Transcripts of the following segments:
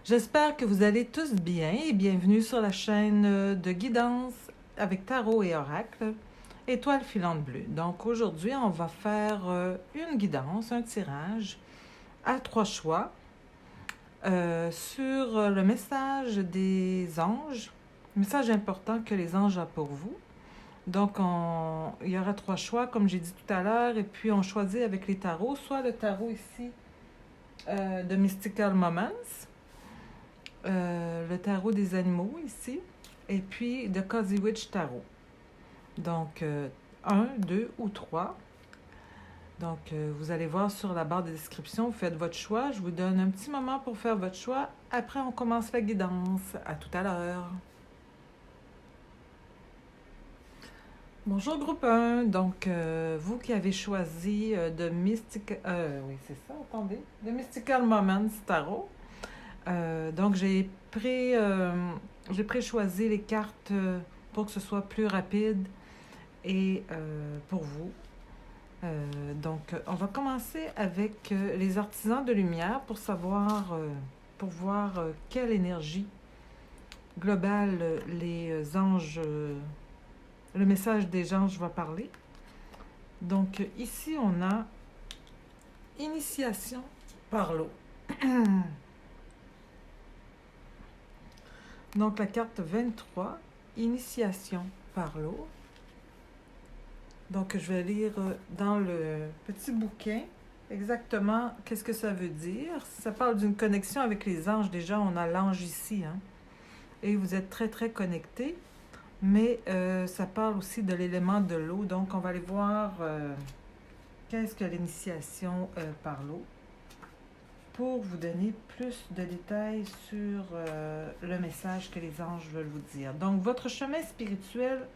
J'espère que vous allez tous bien et bienvenue sur la chaîne de guidance avec tarot et oracle, étoile filante bleue. Donc aujourd'hui, on va faire une guidance, un tirage à 3 choix sur le message des anges, message important que les anges ont pour vous. Donc il y aura 3 choix, comme j'ai dit tout à l'heure, et puis on choisit avec les tarots, soit le tarot ici de Mystical Moments, le tarot des animaux ici, et puis de Cozy Witch Tarot. Donc, 1, 2 ou 3. Donc, vous allez voir sur la barre de description, vous faites votre choix. Je vous donne un petit moment pour faire votre choix. Après, on commence la guidance. À tout à l'heure. Bonjour groupe 1. Donc, vous qui avez choisi de Mystical... oui, c'est ça, attendez. De Mystical Moments Tarot. Donc, j'ai pré-choisi les cartes pour que ce soit plus rapide et pour vous. Donc, on va commencer avec les artisans de lumière pour savoir, pour voir quelle énergie globale les anges, le message des anges va parler. Donc, ici, on a initiation par l'eau. Donc, la carte 23, initiation par l'eau. Donc, je vais lire dans le petit bouquin exactement qu'est-ce que ça veut dire. Ça parle d'une connexion avec les anges. Déjà, on a l'ange ici, hein, et vous êtes très, très connectés. Mais ça parle aussi de l'élément de l'eau. Donc, on va aller voir qu'est-ce que l'initiation par l'eau pour vous donner plus de détails sur le message que les anges veulent vous dire. Donc, votre chemin spirituel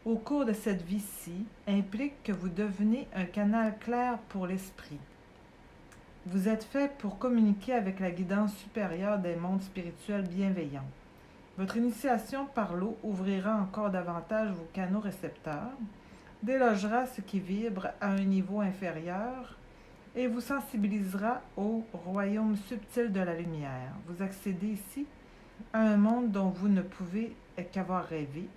au cours de cette vie-ci implique que vous devenez un canal clair pour l'esprit. Vous êtes fait pour communiquer avec la guidance supérieure des mondes spirituels bienveillants. Votre initiation par l'eau ouvrira encore davantage vos canaux récepteurs, délogera ce qui vibre à un niveau inférieur et vous sensibilisera au royaume subtil de la lumière. Vous accédez ici à un monde dont vous ne pouvez qu'avoir rêvé,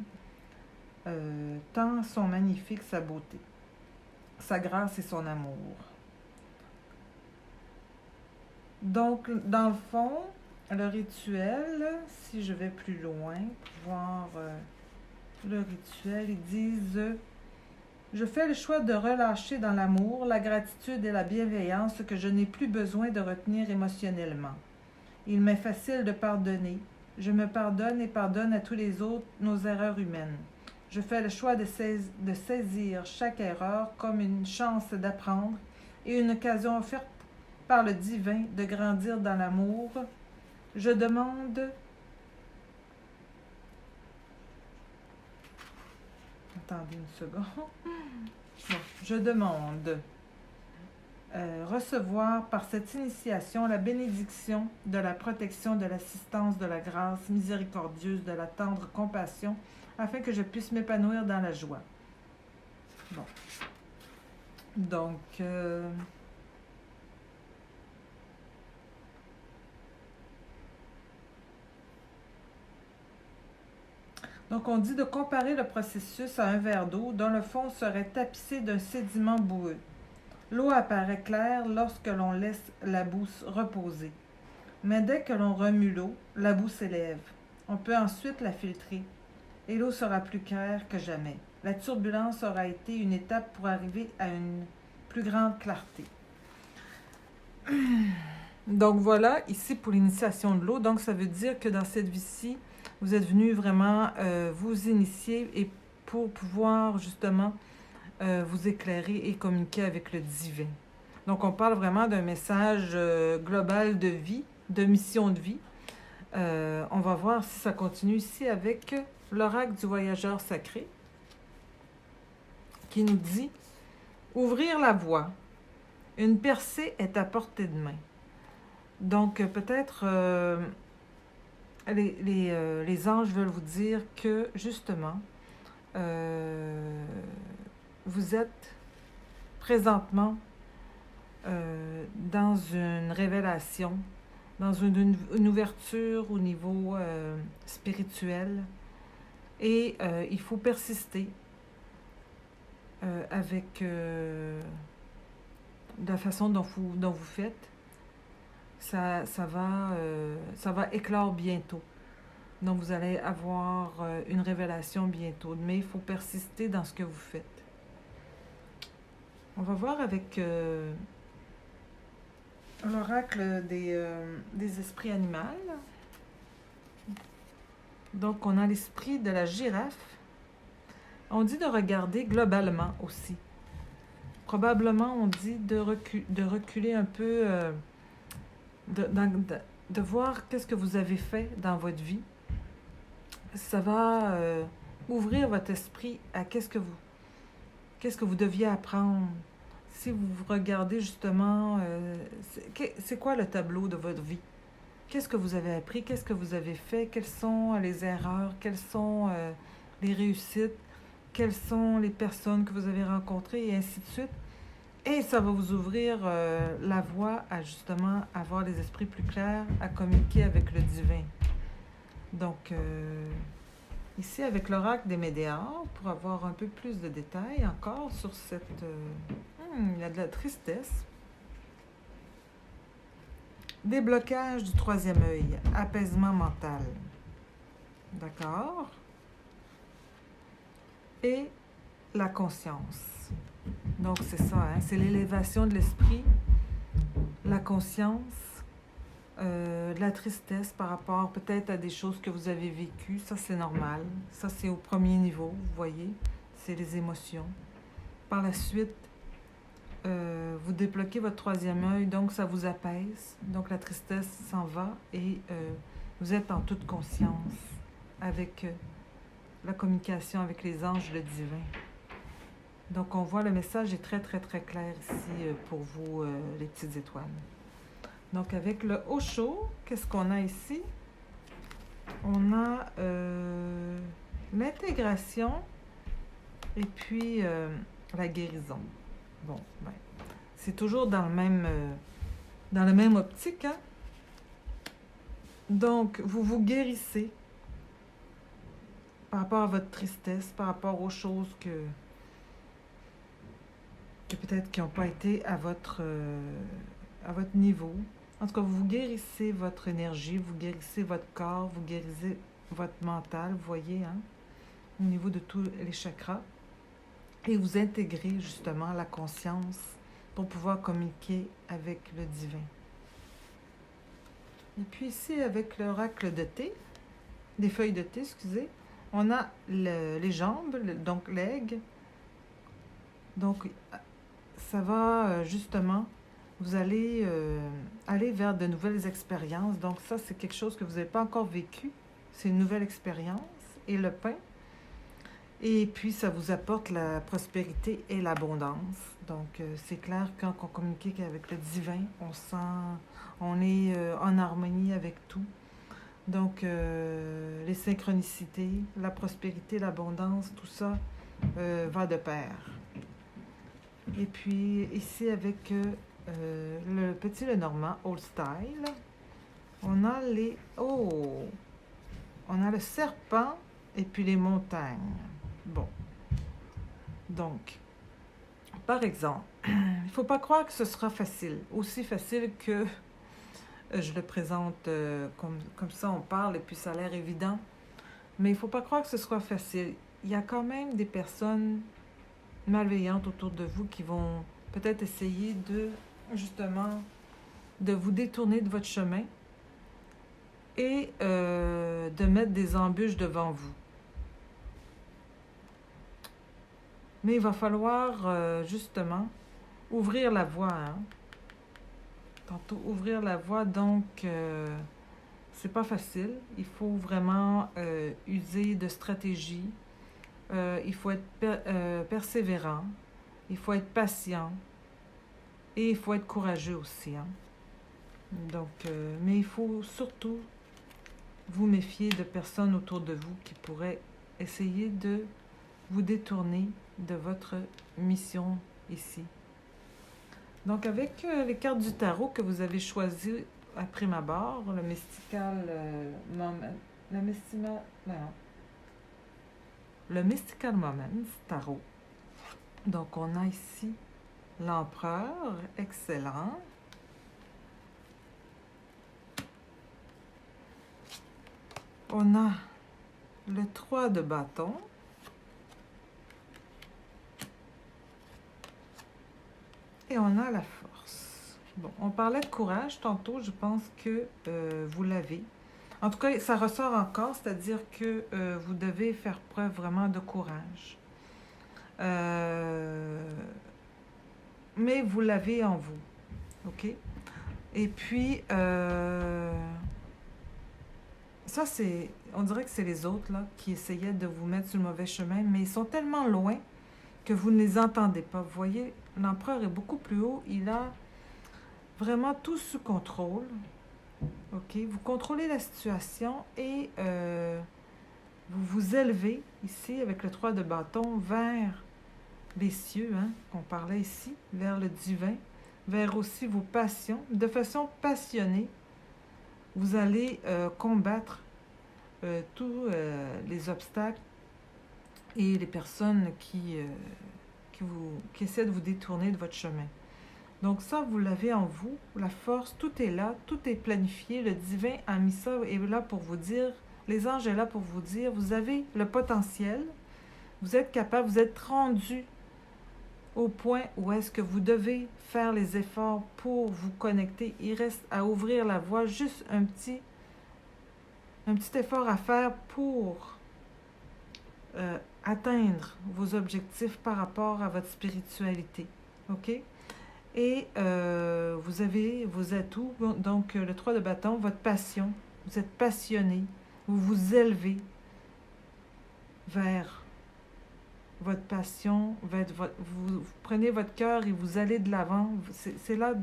tant sont magnifiques sa beauté, sa grâce et son amour. Donc, dans le fond, le rituel, si je vais plus loin, pour voir le rituel, ils disent « Je fais le choix de relâcher dans l'amour, la gratitude et la bienveillance ce que je n'ai plus besoin de retenir émotionnellement. Il m'est facile de pardonner. Je me pardonne et pardonne à tous les autres nos erreurs humaines. Je fais le choix de saisir chaque erreur comme une chance d'apprendre et une occasion offerte par le divin de grandir dans l'amour. Je demande... » Attendez une seconde. Bon, je demande recevoir par cette initiation la bénédiction de la protection, de l'assistance, de la grâce miséricordieuse, de la tendre compassion, afin que je puisse m'épanouir dans la joie. Bon. Donc, on dit de comparer le processus à un verre d'eau dont le fond serait tapissé d'un sédiment boueux. L'eau apparaît claire lorsque l'on laisse la boue reposer. Mais dès que l'on remue l'eau, la boue s'élève. On peut ensuite la filtrer et l'eau sera plus claire que jamais. La turbulence aura été une étape pour arriver à une plus grande clarté. Donc voilà, ici pour l'initiation de l'eau. Donc ça veut dire que dans cette vie-ci, vous êtes venu vraiment vous initier et pour pouvoir justement vous éclairer et communiquer avec le divin. Donc on parle vraiment d'un message global de vie, de mission de vie. On va voir si ça continue ici avec l'oracle du voyageur sacré qui nous dit « Ouvrir la voie. Une percée est à portée de main. » Donc peut-être les anges veulent vous dire que justement, vous êtes présentement dans une révélation, dans une ouverture au niveau spirituel. Et il faut persister avec la façon dont vous faites. Ça va éclore bientôt. Donc, vous allez avoir une révélation bientôt. Mais il faut persister dans ce que vous faites. On va voir avec l'oracle des esprits animaux. Donc, on a l'esprit de la girafe. On dit de regarder globalement aussi. Probablement, on dit de reculer un peu, de voir qu'est-ce que vous avez fait dans votre vie. Ça va ouvrir votre esprit à qu'est-ce que vous deviez apprendre. Si vous regardez justement, c'est quoi le tableau de votre vie? Qu'est-ce que vous avez appris? Qu'est-ce que vous avez fait? Quelles sont les erreurs? Quelles sont les réussites? Quelles sont les personnes que vous avez rencontrées? Et ainsi de suite. Et ça va vous ouvrir la voie à justement avoir les esprits plus clairs, à communiquer avec le divin. Donc, ici, avec l'oracle des Médéors, pour avoir un peu plus de détails encore sur cette... il y a de la tristesse. Déblocage du troisième œil, apaisement mental. D'accord? Et la conscience. Donc, c'est ça, hein? C'est l'élévation de l'esprit, la conscience, la tristesse par rapport peut-être à des choses que vous avez vécues. Ça, c'est normal. Ça, c'est au premier niveau, vous voyez. C'est les émotions. Par la suite, vous débloquez votre troisième œil, donc ça vous apaise. Donc, la tristesse s'en va et vous êtes en toute conscience avec la communication avec les anges, le divin. Donc, on voit le message est très, très, très clair ici pour vous, les petites étoiles. Donc, avec le Osho, qu'est-ce qu'on a ici? On a l'intégration et puis la guérison. Bon, ben, c'est toujours dans la même optique, hein? Donc, vous vous guérissez par rapport à votre tristesse, par rapport aux choses que peut-être qui n'ont pas été à votre niveau. En tout cas, vous guérissez votre énergie, vous guérissez votre corps, vous guérissez votre mental, vous voyez, hein, au niveau de tous les chakras. Et vous intégrez justement la conscience pour pouvoir communiquer avec le divin. Et puis ici, avec l'oracle de thé, des feuilles de thé, excusez, on a les jambes, donc l'aigle. Donc, ça va justement, vous allez aller vers de nouvelles expériences. Donc ça, c'est quelque chose que vous n'avez pas encore vécu. C'est une nouvelle expérience. Et le pain. Et puis, ça vous apporte la prospérité et l'abondance. Donc, c'est clair, quand on communique avec le divin, on est en harmonie avec tout. Donc, les synchronicités, la prospérité, l'abondance, tout ça va de pair. Et puis, ici, avec le petit Lenormand, Old Style, on a on a le serpent et puis les montagnes. Bon. Donc, par exemple, il ne faut pas croire que ce sera facile. Aussi facile que je le présente comme ça, on parle et puis ça a l'air évident. Mais il ne faut pas croire que ce sera facile. Il y a quand même des personnes malveillantes autour de vous qui vont peut-être essayer justement, de vous détourner de votre chemin et de mettre des embûches devant vous. Mais il va falloir justement ouvrir la voie. Hein? Tantôt, ouvrir la voie, donc c'est pas facile. Il faut vraiment user de stratégie. Il faut être persévérant. Il faut être patient. Et il faut être courageux aussi. Hein? Donc, mais il faut surtout vous méfier de personnes autour de vous qui pourraient essayer de vous détourner de votre mission ici. Donc, avec les cartes du tarot que vous avez choisies à prime abord, le mystical moment, non, le mystical moment tarot. Donc on a ici l'empereur, excellent. On a le 3 de bâton. Et on a la force. Bon, on parlait de courage tantôt, je pense que vous l'avez. En tout cas, ça ressort encore, c'est-à-dire que vous devez faire preuve vraiment de courage. Mais vous l'avez en vous. OK? Et puis, ça, c'est... On dirait que c'est les autres, là, qui essayaient de vous mettre sur le mauvais chemin, mais ils sont tellement loin que vous ne les entendez pas. Vous voyez, l'empereur est beaucoup plus haut. Il a vraiment tout sous contrôle. OK? Vous contrôlez la situation et vous vous élevez ici avec le 3 de bâton vers les cieux, hein, qu'on parlait ici, vers le divin, vers aussi vos passions. De façon passionnée, vous allez combattre tous les obstacles et les personnes qui essaient de vous détourner de votre chemin. Donc ça, vous l'avez en vous, la force, tout est là, tout est planifié. Le divin a mis ça, est là pour vous dire, les anges sont là pour vous dire, vous avez le potentiel, vous êtes capable, vous êtes rendu au point où est-ce que vous devez faire les efforts pour vous connecter. Il reste à ouvrir la voie, juste un petit effort à faire pour atteindre vos objectifs par rapport à votre spiritualité. OK? Et vos atouts, donc le 3 de bâton, votre passion. Vous êtes passionné, vous vous élevez vers votre passion, vous prenez votre cœur et vous allez de l'avant. C'est là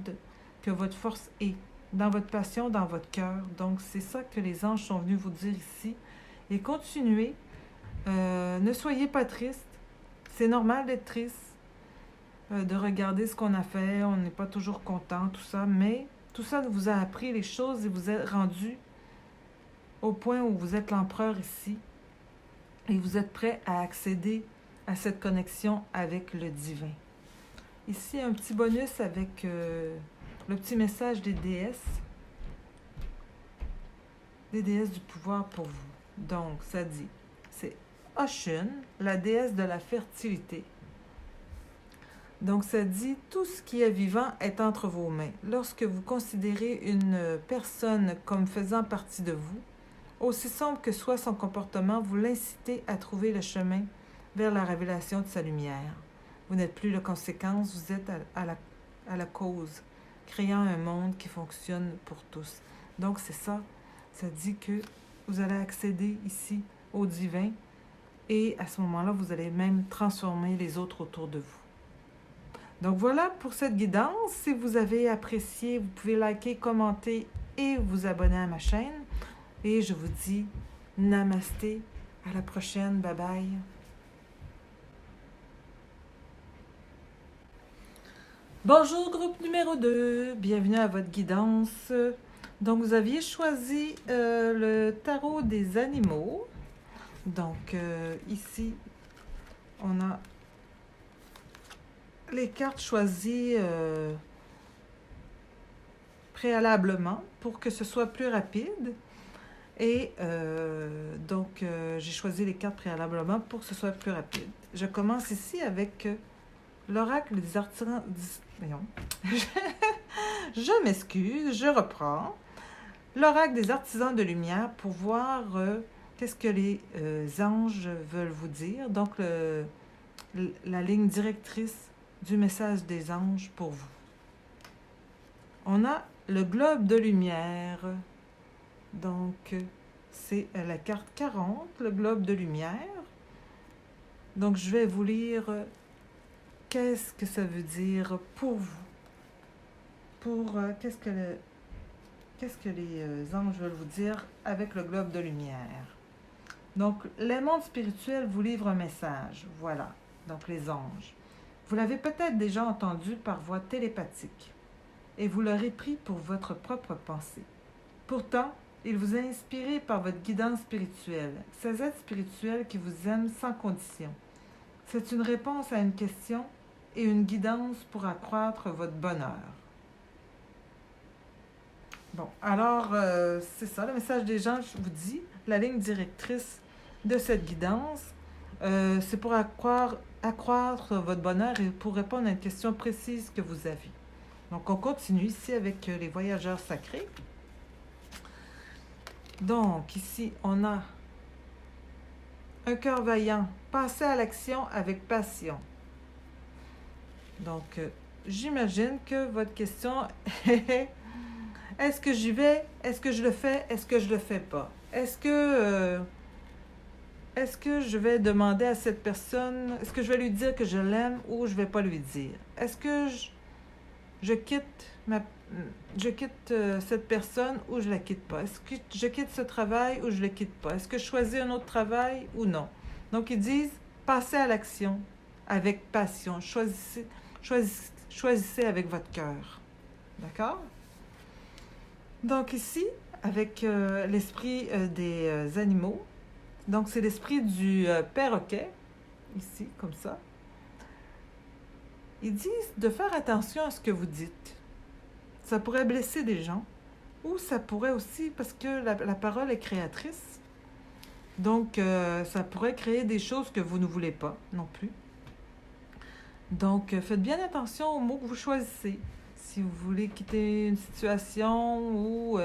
que votre force est, dans votre passion, dans votre cœur. Donc c'est ça que les anges sont venus vous dire ici. Et continuez, ne soyez pas triste, c'est normal d'être triste, de regarder ce qu'on a fait, on n'est pas toujours content, tout ça, mais tout ça vous a appris les choses et vous êtes rendu au point où vous êtes l'empereur ici et vous êtes prêt à accéder à cette connexion avec le divin. Ici, un petit bonus avec le petit message des déesses du pouvoir pour vous. Donc, ça dit, c'est Oshun, la déesse de la fertilité. Donc, ça dit, tout ce qui est vivant est entre vos mains. Lorsque vous considérez une personne comme faisant partie de vous, aussi sombre que soit son comportement, vous l'incitez à trouver le chemin vers la révélation de sa lumière. Vous n'êtes plus la conséquence, vous êtes à la cause, créant un monde qui fonctionne pour tous. Donc, c'est ça. Ça dit que vous allez accéder ici au divin et à ce moment-là, vous allez même transformer les autres autour de vous. Donc voilà pour cette guidance. Si vous avez apprécié, vous pouvez liker, commenter et vous abonner à ma chaîne. Et je vous dis namasté, à la prochaine, bye bye. Bonjour groupe numéro 2, bienvenue à votre guidance. Donc vous aviez choisi le tarot des animaux. Donc ici, on a les cartes choisies préalablement pour que ce soit plus rapide. Et donc, j'ai choisi les cartes préalablement pour que ce soit plus rapide. Je commence ici avec l'oracle des artisans... Voyons. Je m'excuse, je reprends. L'oracle des artisans de lumière pour voir qu'est-ce que les anges veulent vous dire. Donc, la ligne directrice du message des anges pour vous. On a le globe de lumière. Donc, c'est la carte 40, le globe de lumière. Donc, je vais vous lire qu'est-ce que ça veut dire pour vous. Pour qu'est-ce que les anges veulent vous dire avec le globe de lumière. Donc, les mondes spirituels vous livrent un message. Voilà, donc les anges. Vous l'avez peut-être déjà entendu par voie télépathique. et vous l'aurez pris pour votre propre pensée. Pourtant, il vous est inspiré par votre guidance spirituelle, ces êtres spirituels qui vous aiment sans condition. C'est une réponse à une question et une guidance pour accroître votre bonheur. Bon, alors, c'est ça, le message des gens, je vous dis, la ligne directrice de cette guidance, c'est pour accroître votre bonheur et pour répondre à une question précise que vous avez. Donc, on continue ici avec les voyageurs sacrés. Donc, ici, on a un cœur vaillant, passer à l'action avec passion. Donc, j'imagine que votre question est est-ce que j'y vais? Est-ce que je le fais? Est-ce que je le fais pas? Est-ce que je vais demander à cette personne, est-ce que je vais lui dire que je l'aime ou je vais pas lui dire? Est-ce que je quitte cette personne ou je la quitte pas? Est-ce que je quitte ce travail ou je le quitte pas? Est-ce que je choisis un autre travail ou non? Donc, ils disent, passez à l'action avec passion. Choisissez avec votre cœur. D'accord? Donc, ici, avec l'esprit des animaux, donc c'est l'esprit du perroquet, ici, comme ça. Ils disent de faire attention à ce que vous dites. Ça pourrait blesser des gens, ou ça pourrait aussi, parce que la parole est créatrice, donc ça pourrait créer des choses que vous ne voulez pas non plus. Donc, faites bien attention aux mots que vous choisissez. Si vous voulez quitter une situation ou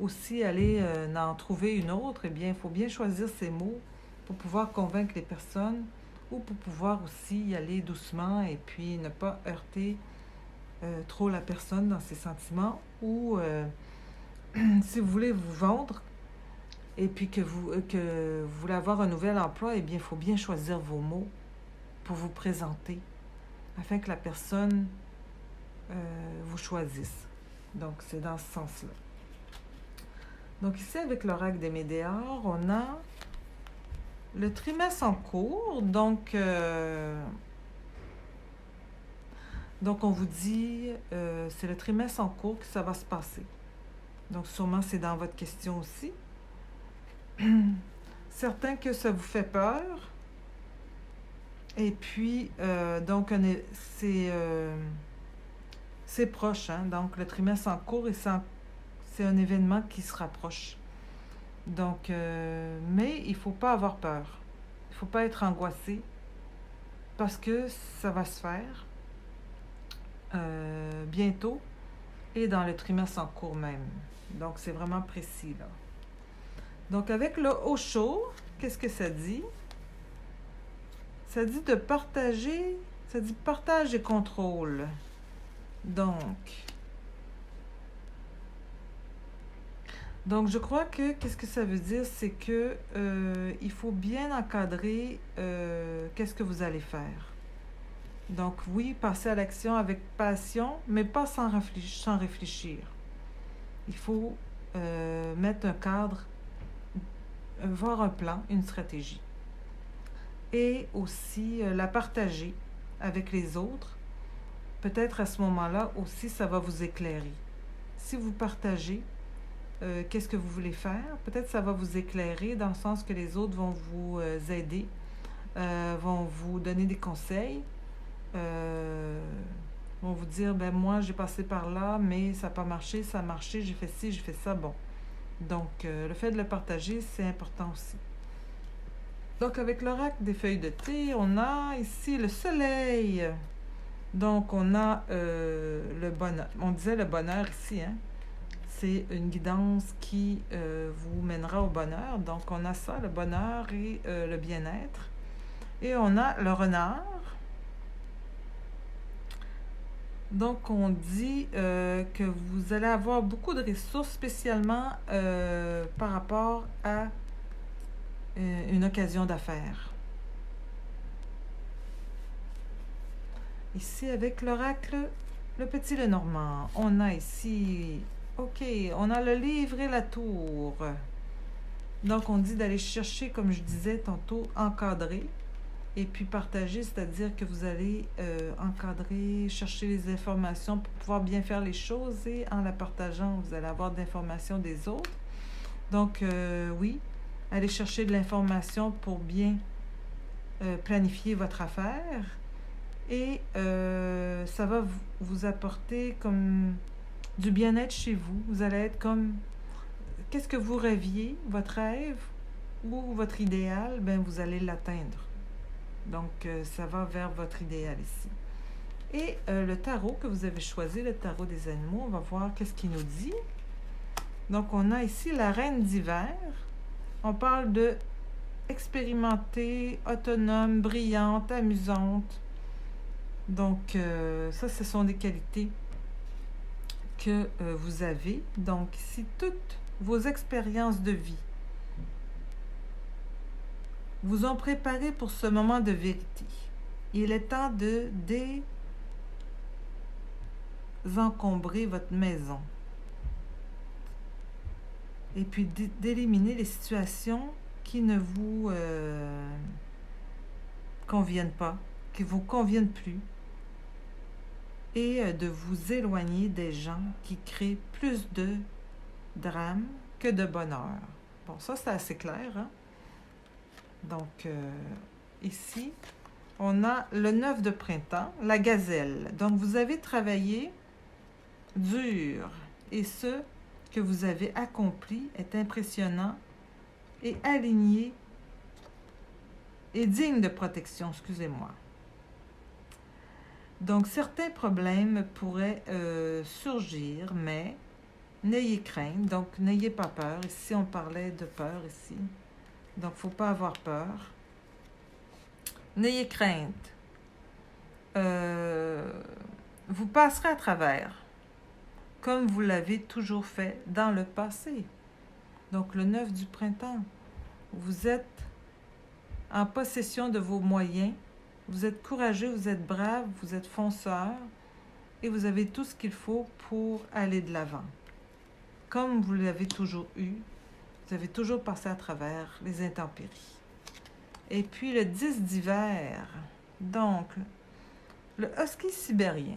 aussi aller en trouver une autre, eh bien, il faut bien choisir ces mots pour pouvoir convaincre les personnes ou pour pouvoir aussi y aller doucement et puis ne pas heurter trop la personne dans ses sentiments ou si vous voulez vous vendre et puis que vous voulez avoir un nouvel emploi, eh bien, il faut bien choisir vos mots pour vous présenter afin que la personne vous choisisse. Donc, c'est dans ce sens-là. Donc, ici, avec l'oracle des Médéors, on a le trimestre en cours. Donc, on vous dit, c'est le trimestre en cours que ça va se passer. Donc, sûrement, c'est dans votre question aussi. Certain que ça vous fait peur. Et puis, donc, c'est proche, hein? Donc, le trimestre en cours, c'est un événement qui se rapproche. Donc, mais il ne faut pas avoir peur. Il ne faut pas être angoissé parce que ça va se faire bientôt et dans le trimestre en cours même. Donc, c'est vraiment précis, là. Donc, avec le Osho, qu'est-ce que ça dit? Ça dit de partager, ça dit partage et contrôle. Donc, je crois que, qu'est-ce que ça veut dire? C'est que il faut bien encadrer qu'est-ce que vous allez faire. Donc, oui, passer à l'action avec passion, mais pas sans réfléchir. Il faut mettre un cadre, voir un plan, une stratégie. Et aussi la partager avec les autres. Peut-être à ce moment-là aussi, ça va vous éclairer. Si vous partagez qu'est-ce que vous voulez faire, peut-être ça va vous éclairer dans le sens que les autres vont vous aider, vont vous donner des conseils, vont vous dire, ben moi j'ai passé par là, mais ça n'a pas marché, ça a marché, j'ai fait ci, j'ai fait ça, bon. Donc, le fait de le partager, c'est important aussi. Donc, avec l'oracle des feuilles de thé, on a ici le soleil. Donc, on a le bonheur. On disait le bonheur ici, hein. C'est une guidance qui vous mènera au bonheur. Donc, on a ça, le bonheur et le bien-être. Et on a le renard. Donc, on dit que vous allez avoir beaucoup de ressources, spécialement par rapport à une occasion d'affaires. Ici, avec l'oracle, le petit Lenormand, on a ici, ok, on a le livre et la tour. Donc, on dit d'aller chercher, comme je disais tantôt, encadrer Et puis partager, c'est-à-dire que vous allez encadrer, chercher les informations pour pouvoir bien faire les choses et en la partageant, vous allez avoir de l'information des autres. Donc oui, allez chercher de l'information pour bien planifier votre affaire et ça va vous apporter comme du bien-être chez vous. Vous allez être comme, qu'est-ce que vous rêviez, votre rêve ou votre idéal, ben vous allez l'atteindre. Donc, ça va vers votre idéal ici. Et le tarot que vous avez choisi, le tarot des animaux, on va voir qu'est-ce qu'il nous dit. Donc, on a ici la reine d'hiver. On parle de expérimentée, autonome, brillante, amusante. Donc, ça, ce sont des qualités que vous avez. Donc, ici, toutes vos expériences de vie vous ont préparé pour ce moment de vérité. Il est temps de désencombrer votre maison et puis d'éliminer les situations qui ne vous conviennent pas, qui ne vous conviennent plus, et de vous éloigner des gens qui créent plus de drame que de bonheur. Bon, ça c'est assez clair, hein? Donc, ici, on a le 9 de printemps, la gazelle. Donc, vous avez travaillé dur et ce que vous avez accompli est impressionnant et aligné et digne de protection, excusez-moi. Donc, certains problèmes pourraient surgir, mais n'ayez crainte, donc n'ayez pas peur. Ici, on parlait de peur ici. Donc, il ne faut pas avoir peur. N'ayez crainte. Vous passerez à travers, comme vous l'avez toujours fait dans le passé. Donc, le 9 du printemps, vous êtes en possession de vos moyens. Vous êtes courageux, vous êtes brave, vous êtes fonceur et vous avez tout ce qu'il faut pour aller de l'avant. Comme vous l'avez toujours eu, vous avez toujours passé à travers les intempéries. Et puis le 10 d'hiver, donc le husky sibérien.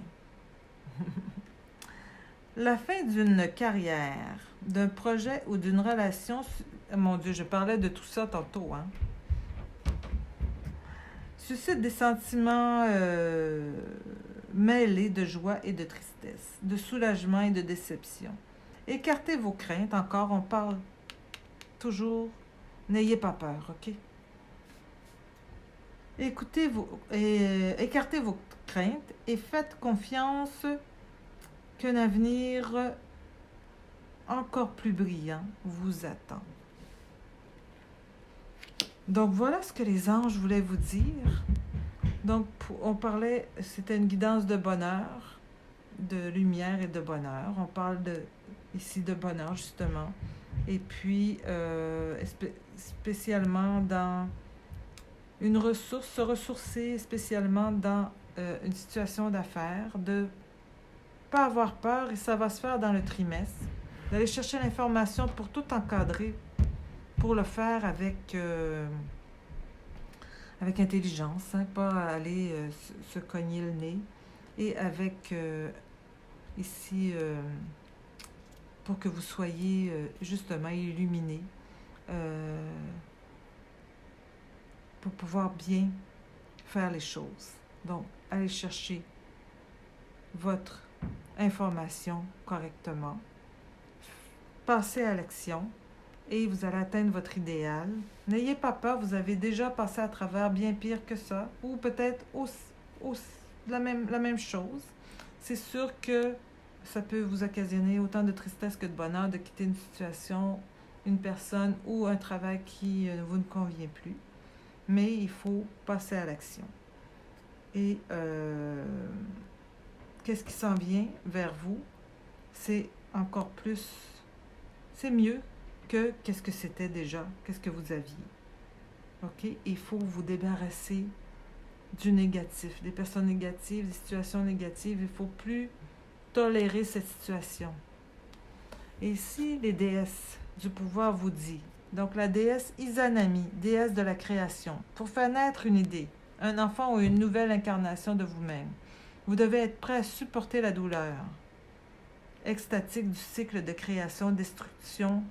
La fin d'une carrière, d'un projet ou d'une relation... Mon Dieu, je parlais de tout ça tantôt, hein? Suscite des sentiments mêlés de joie et de tristesse, de soulagement et de déception. Écartez vos craintes. Encore, on parle toujours, n'ayez pas peur, ok? Écartez vos craintes et faites confiance qu'un avenir encore plus brillant vous attend. Donc, voilà ce que les anges voulaient vous dire. Donc, on parlait, c'était une guidance de bonheur, de lumière et de bonheur. On parle ici de bonheur, justement. Et puis, spécialement dans une ressource, se ressourcer spécialement dans une situation d'affaires, de ne pas avoir peur, et ça va se faire dans le trimestre, d'aller chercher l'information pour tout encadrer, pour le faire avec intelligence, hein, pas aller se cogner le nez, et avec ici, pour que vous soyez justement illuminés, pour pouvoir bien faire les choses. Donc, allez chercher votre information correctement, passez à l'action et vous allez atteindre votre idéal. N'ayez pas peur, vous avez déjà passé à travers bien pire que ça, ou peut-être la même chose. C'est sûr que ça peut vous occasionner autant de tristesse que de bonheur de quitter une situation, une personne ou un travail qui vous ne convient plus. Mais il faut passer à l'action. Et qu'est-ce qui s'en vient vers vous? C'est encore plus, c'est mieux que qu'est-ce que c'était déjà, qu'est-ce que vous aviez. OK? Il faut vous débarrasser du négatif, des personnes négatives, des situations négatives. Il ne faut plus tolérer cette situation. Et ici, les déesses du pouvoir vous disent, donc la déesse Izanami, déesse de la création, pour faire naître une idée, un enfant ou une nouvelle incarnation de vous-même. Vous devez être prêt à supporter la douleur extatique du cycle de création-destruction,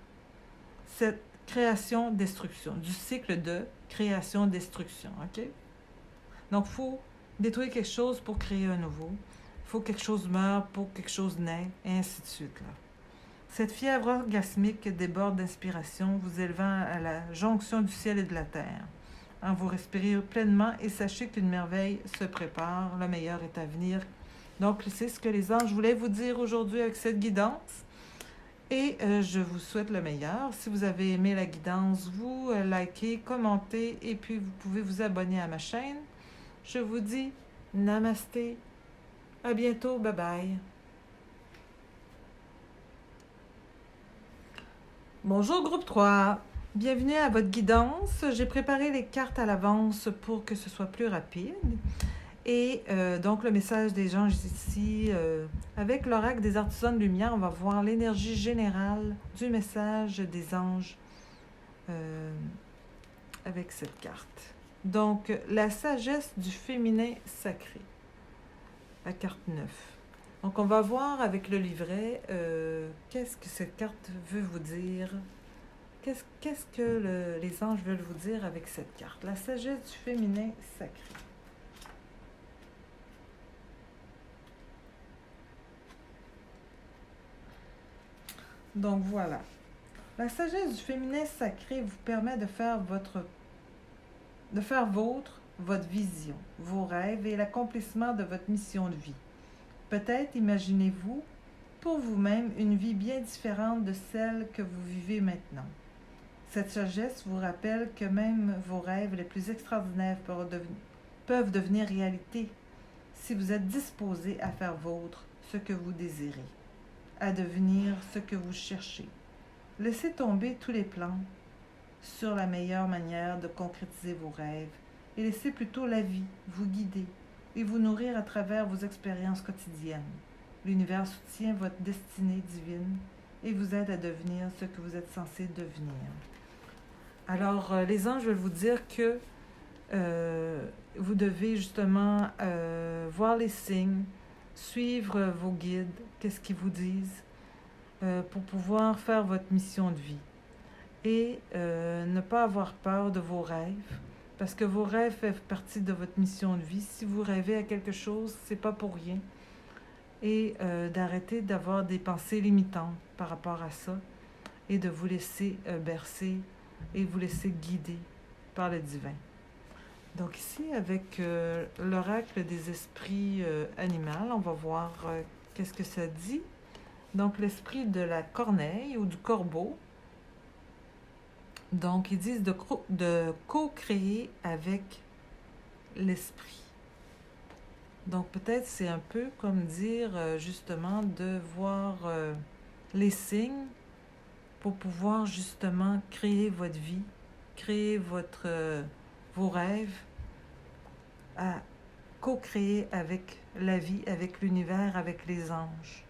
cette création-destruction, du cycle de création-destruction, ok? Donc, il faut détruire quelque chose pour créer un nouveau. Il faut que quelque chose meure pour que quelque chose naisse, et ainsi de suite, là. Cette fièvre orgasmique déborde d'inspiration, vous élevant à la jonction du ciel et de la terre. En vous respirez pleinement et sachez qu'une merveille se prépare, le meilleur est à venir. Donc, c'est ce que les anges voulaient vous dire aujourd'hui avec cette guidance. Et je vous souhaite le meilleur. Si vous avez aimé la guidance, vous likez, commentez et puis vous pouvez vous abonner à ma chaîne. Je vous dis namasté. À bientôt. Bye bye. Bonjour groupe 3. Bienvenue à votre guidance. J'ai préparé les cartes à l'avance pour que ce soit plus rapide. Et donc le message des anges ici, avec l'oracle des artisans de lumière, on va voir l'énergie générale du message des anges avec cette carte. Donc la sagesse du féminin sacré, la carte 9. Donc on va voir avec le livret qu'est-ce que cette carte veut vous dire. Qu'est-ce que les anges veulent vous dire avec cette carte? La sagesse du féminin sacré. Donc voilà. La sagesse du féminin sacré vous permet de faire vôtre votre vision, vos rêves et l'accomplissement de votre mission de vie. Peut-être imaginez-vous pour vous-même une vie bien différente de celle que vous vivez maintenant. Cette sagesse vous rappelle que même vos rêves les plus extraordinaires peuvent devenir réalité si vous êtes disposé à faire vôtre ce que vous désirez, à devenir ce que vous cherchez. Laissez tomber tous les plans sur la meilleure manière de concrétiser vos rêves et laissez plutôt la vie vous guider et vous nourrir à travers vos expériences quotidiennes. L'univers soutient votre destinée divine et vous aide à devenir ce que vous êtes censé devenir. Alors, les anges veulent vous dire que vous devez justement voir les signes, suivre vos guides, qu'est-ce qu'ils vous disent, pour pouvoir faire votre mission de vie. Et ne pas avoir peur de vos rêves, parce que vos rêves font partie de votre mission de vie. Si vous rêvez à quelque chose, c'est pas pour rien. Et d'arrêter d'avoir des pensées limitantes par rapport à ça et de vous laisser bercer et vous laisser guider par le divin. Donc ici, avec l'oracle des esprits animaux, on va voir qu'est-ce que ça dit. Donc l'esprit de la corneille ou du corbeau. Donc ils disent de co-créer avec l'esprit. Donc peut-être c'est un peu comme dire justement de voir les signes pour pouvoir justement créer votre vie, créer vos rêves, à co-créer avec la vie, avec l'univers, avec les anges.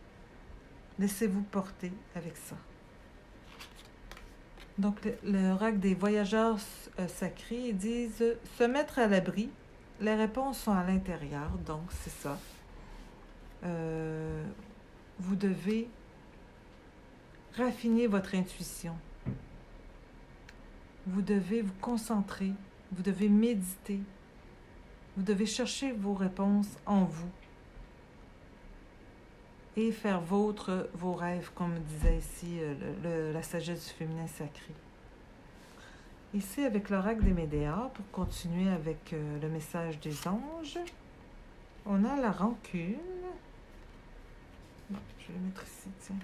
Laissez-vous porter avec ça. Donc l'oracle des voyageurs sacrés, ils disent se mettre à l'abri. Les réponses sont à l'intérieur, donc c'est ça. Vous devez raffiner votre intuition. Vous devez vous concentrer, vous devez méditer, vous devez chercher vos réponses en vous et faire vos rêves, comme disait ici la sagesse du féminin sacré. Ici, avec l'oracle des Médéas, pour continuer avec le message des anges, on a la rancune. Non, je vais le mettre ici, tiens.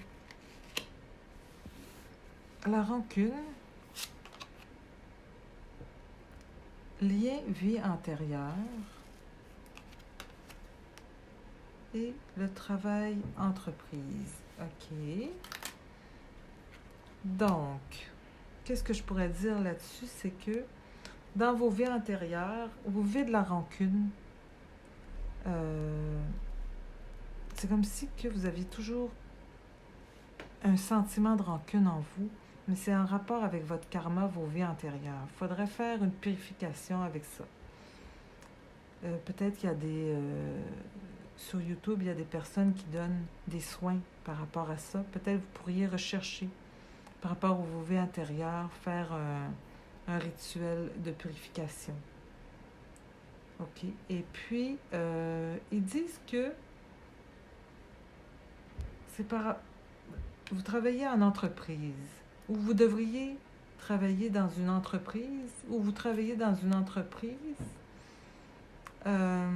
La rancune, lien vie antérieure et le travail entreprise. OK. Donc, qu'est-ce que je pourrais dire là-dessus? C'est que dans vos vies antérieures, vous vivez de la rancune. C'est comme si que vous aviez toujours un sentiment de rancune en vous, mais c'est en rapport avec votre karma, vos vies antérieures. Il faudrait faire une purification avec ça. peut-être qu'il y a sur YouTube, il y a des personnes qui donnent des soins par rapport à ça. Peut-être vous pourriez rechercher par rapport au vos intérieur, faire un rituel de purification. OK. Et puis, ils disent que c'est vous travaillez en entreprise, ou vous devriez travailler dans une entreprise, ou vous travaillez dans une entreprise. Euh,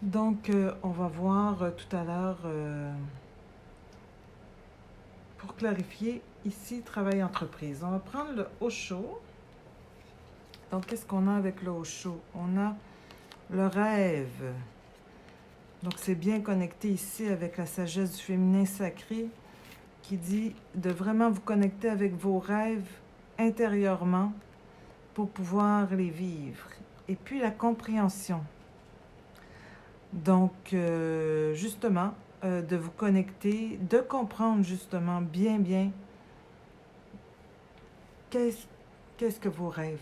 donc, on va voir tout à l'heure, pour clarifier, ici, travail entreprise. On va prendre le Osho. Donc, qu'est-ce qu'on a avec le Osho? On a le rêve. Donc, c'est bien connecté ici avec la sagesse du féminin sacré qui dit de vraiment vous connecter avec vos rêves intérieurement pour pouvoir les vivre. Et puis, la compréhension. Donc, justement, de vous connecter, de comprendre justement bien qu'est-ce que vos rêves,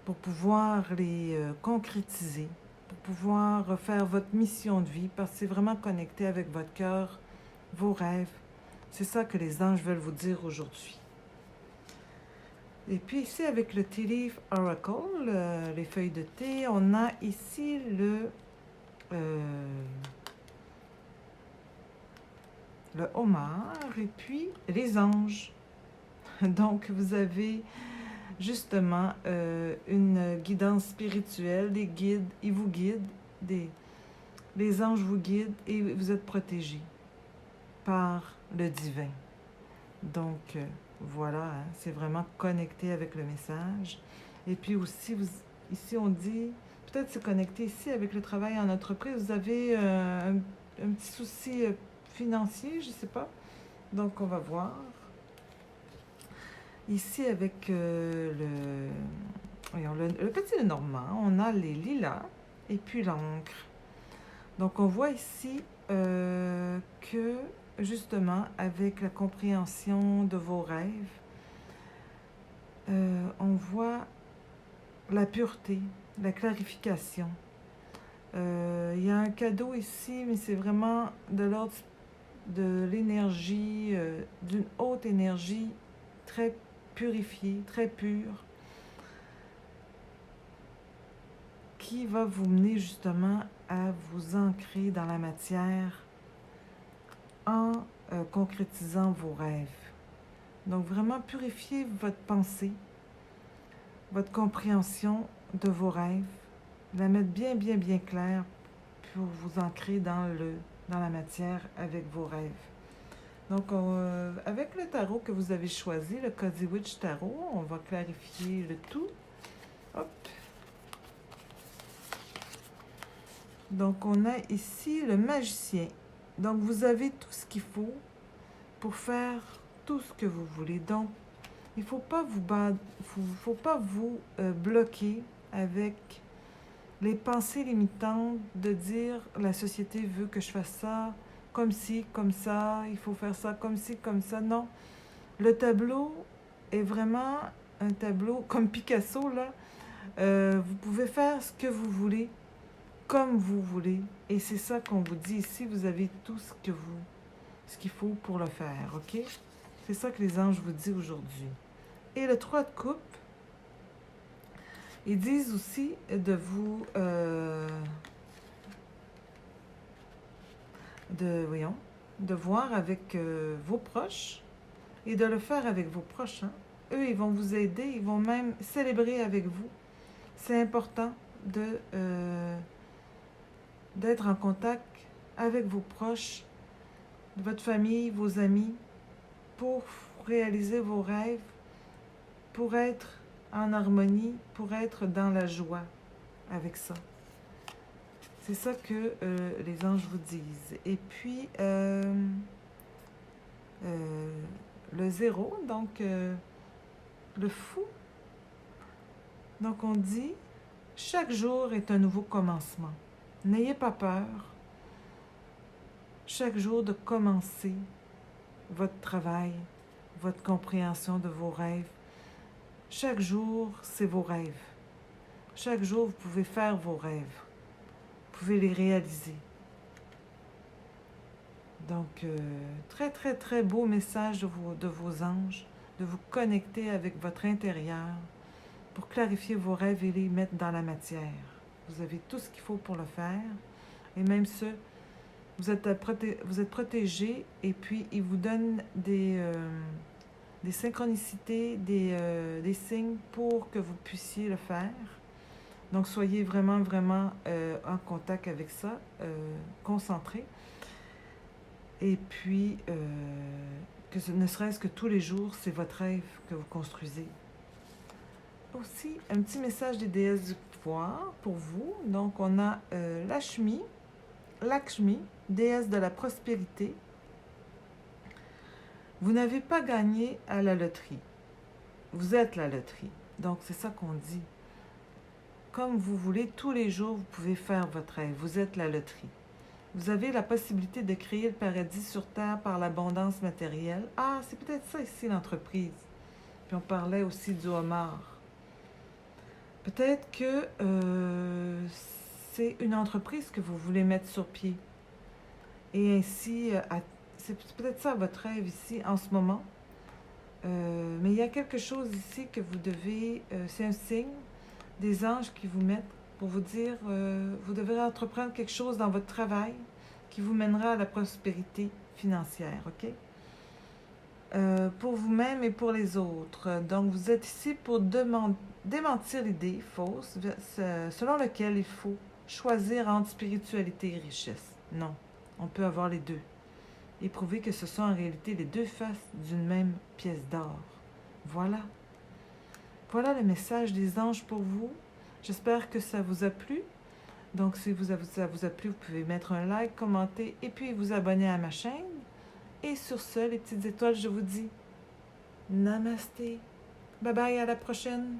pour pouvoir les concrétiser, pour pouvoir faire votre mission de vie, parce que c'est vraiment connecté avec votre cœur, vos rêves. C'est ça que les anges veulent vous dire aujourd'hui. Et puis ici, avec le Tea Leaf Oracle, les feuilles de thé, on a ici le homard et puis les anges. Donc, vous avez justement une guidance spirituelle, des guides, ils vous guident, les anges vous guident et vous êtes protégés par le divin. Donc, voilà, hein, c'est vraiment connecté avec le message. Et puis aussi, ici on dit, peut-être c'est connecté ici avec le travail en entreprise, vous avez un petit souci financier, je ne sais pas. Donc, on va voir. Ici, avec le petit normand, on a les lilas et puis l'encre. Donc, on voit ici que, justement, avec la compréhension de vos rêves, on voit la pureté, la clarification. Il y a un cadeau ici, mais c'est vraiment de l'ordre de l'énergie, d'une haute énergie très purifiée, très pure, qui va vous mener justement à vous ancrer dans la matière en concrétisant vos rêves. Donc vraiment purifier votre pensée, votre compréhension de vos rêves, la mettre bien claire pour vous ancrer dans la matière avec vos rêves. Donc, avec le tarot que vous avez choisi, le Cozy Witch Tarot, on va clarifier le tout. Hop. Donc, on a ici le magicien. Donc, vous avez tout ce qu'il faut pour faire tout ce que vous voulez. Donc, il ne faut pas vous bloquer avec les pensées limitantes de dire la société veut que je fasse ça, comme ci, comme ça, il faut faire ça, comme ci, comme ça. Non. Le tableau est vraiment un tableau comme Picasso, là. Vous pouvez faire ce que vous voulez, comme vous voulez. Et c'est ça qu'on vous dit ici. Vous avez tout ce qu'il faut pour le faire, OK? C'est ça que les anges vous disent aujourd'hui. Et le 3 de coupe, ils disent aussi de vous... de voir avec vos proches et de le faire avec vos proches. Hein. Eux, ils vont vous aider, ils vont même célébrer avec vous. C'est important d'être en contact avec vos proches, votre famille, vos amis, pour réaliser vos rêves, pour être en harmonie, pour être dans la joie avec ça. C'est ça que les anges vous disent. Et puis, le 0, donc le fou. Donc, on dit, chaque jour est un nouveau commencement. N'ayez pas peur, chaque jour, de commencer votre travail, votre compréhension de vos rêves, Chaque jour, c'est vos rêves. Chaque jour, vous pouvez faire vos rêves. Vous pouvez les réaliser. Donc, très, très, très beau message de vos anges, de vous connecter avec votre intérieur pour clarifier vos rêves et les mettre dans la matière. Vous avez tout ce qu'il faut pour le faire. Et même ce, vous êtes protégé et puis il vous donne des synchronicités, des signes pour que vous puissiez le faire. Donc, soyez vraiment, vraiment en contact avec ça, concentré. Et puis, ne serait-ce que tous les jours, c'est votre rêve que vous construisez. Aussi, un petit message des déesses du pouvoir pour vous. Donc, on a Lakshmi, déesse de la prospérité. Vous n'avez pas gagné à la loterie. Vous êtes la loterie. Donc, c'est ça qu'on dit. Comme vous voulez, tous les jours, vous pouvez faire votre rêve. Vous êtes la loterie. Vous avez la possibilité de créer le paradis sur Terre par l'abondance matérielle. Ah, c'est peut-être ça ici, l'entreprise. Puis on parlait aussi du homard. Peut-être que c'est une entreprise que vous voulez mettre sur pied. Et ainsi, c'est peut-être ça votre rêve ici, en ce moment. Mais il y a quelque chose ici que vous devez... c'est un signe des anges qui vous mettent pour vous dire, vous devrez entreprendre quelque chose dans votre travail qui vous mènera à la prospérité financière, ok? Pour vous-même et pour les autres. Donc, vous êtes ici pour démentir l'idée fausse selon laquelle il faut choisir entre spiritualité et richesse. Non, on peut avoir les deux. Et prouver que ce sont en réalité les deux faces d'une même pièce d'or. Voilà. Voilà le message des anges pour vous. J'espère que ça vous a plu. Donc, si ça vous a plu, vous pouvez mettre un like, commenter et puis vous abonner à ma chaîne. Et sur ce, les petites étoiles, je vous dis Namasté. Bye bye, à la prochaine.